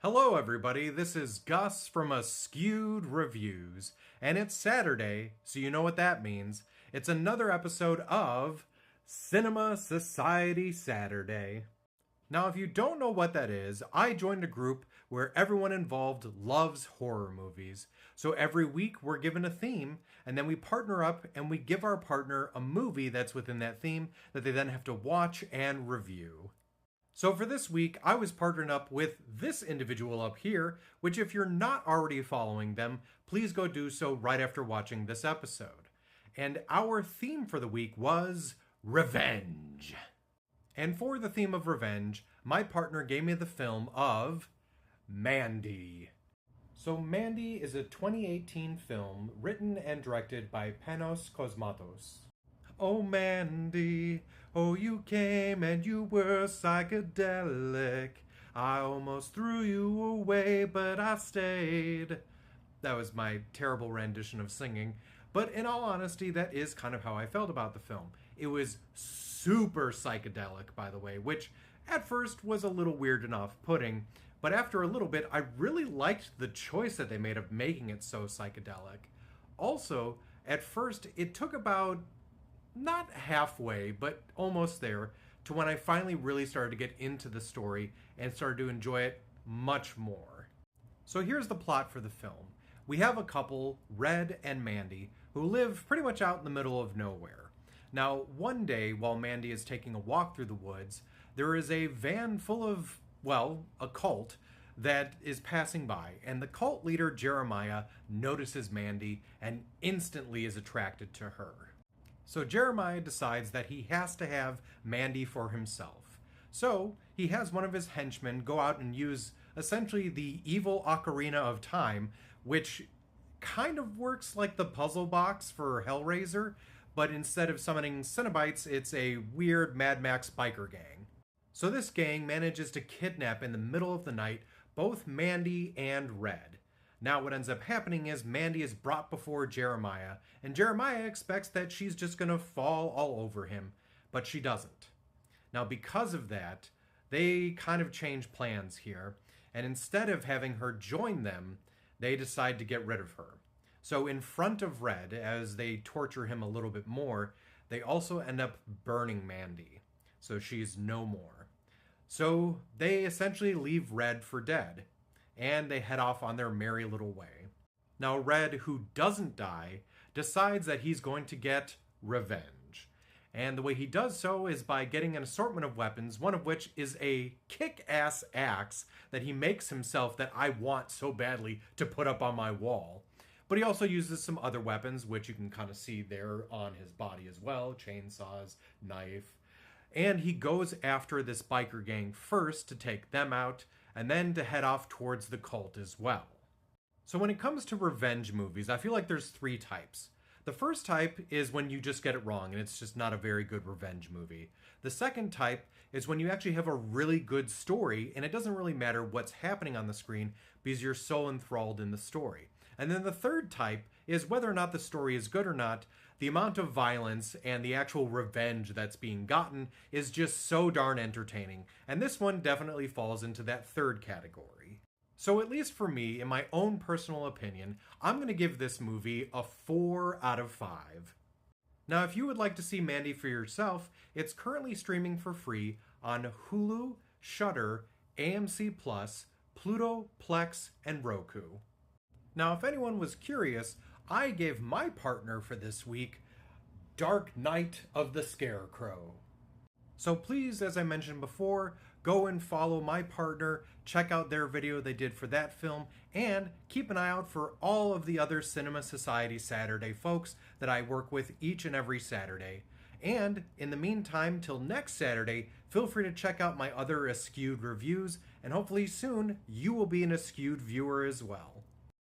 Hello everybody, this is Gus from Askewed Reviews, and it's Saturday, so you know what that means. It's another episode of Cinema Society Saturday. Now, if you don't know what that is, I joined a group where everyone involved loves horror movies. So every week we're given a theme, and then we partner up and we give our partner a movie that's within that theme that they then have to watch and review. So for this week, I was partnered up with this individual up here, which if you're not already following them, please go do so right after watching this episode. And our theme for the week was revenge. And for the theme of revenge, my partner gave me the film of Mandy. So Mandy is a 2018 film written and directed by Panos Cosmatos. Oh Mandy, oh you came and you were psychedelic. I almost threw you away, but I stayed. That was my terrible rendition of singing, but in all honesty, that is kind of how I felt about the film. It was super psychedelic, by the way, which at first was a little weird and off-putting, but after a little bit, I really liked the choice that they made of making it so psychedelic. Also, at first, it took about not halfway, but almost there, to when I finally really started to get into the story and started to enjoy it much more. So here's the plot for the film. We have a couple, Red and Mandy, who live pretty much out in the middle of nowhere. Now, one day, while Mandy is taking a walk through the woods, there is a van full of, well, a cult that is passing by, and the cult leader, Jeremiah, notices Mandy and instantly is attracted to her. So Jeremiah decides that he has to have Mandy for himself. So he has one of his henchmen go out and use essentially the evil Ocarina of Time, which kind of works like the puzzle box for Hellraiser, but instead of summoning Cenobites, it's a weird Mad Max biker gang. So this gang manages to kidnap in the middle of the night both Mandy and Red. Now what ends up happening is Mandy is brought before Jeremiah, and Jeremiah expects that she's just going to fall all over him, but she doesn't. Now because of that, they kind of change plans here, and instead of having her join them, they decide to get rid of her. So in front of Red, as they torture him a little bit more, they also end up burning Mandy, so she's no more. So they essentially leave Red for dead, and they head off on their merry little way. Now Red, who doesn't die, decides that he's going to get revenge. And the way he does so is by getting an assortment of weapons, one of which is a kick-ass axe that he makes himself that I want so badly to put up on my wall. But he also uses some other weapons, which you can kind of see there on his body as well, chainsaws, knife. And he goes after this biker gang first to take them out, and then to head off towards the cult as well. So when it comes to revenge movies, I feel like there's three types. The first type is when you just get it wrong and it's just not a very good revenge movie. The second type is when you actually have a really good story and it doesn't really matter what's happening on the screen because you're so enthralled in the story. And then the third type is whether or not the story is good or not, the amount of violence and the actual revenge that's being gotten is just so darn entertaining. And this one definitely falls into that third category. So at least for me, in my own personal opinion, I'm going to give this movie a 4 out of 5. Now, if you would like to see Mandy for yourself, it's currently streaming for free on Hulu, Shudder, AMC+, Pluto, Plex, and Roku. Now, if anyone was curious, I gave my partner for this week Dark Knight of the Scarecrow. So please, as I mentioned before, go and follow my partner, check out their video they did for that film, and keep an eye out for all of the other Cinema Society Saturday folks that I work with each and every Saturday. And in the meantime, till next Saturday, feel free to check out my other Askewed reviews, and hopefully soon you will be an Askewed viewer as well.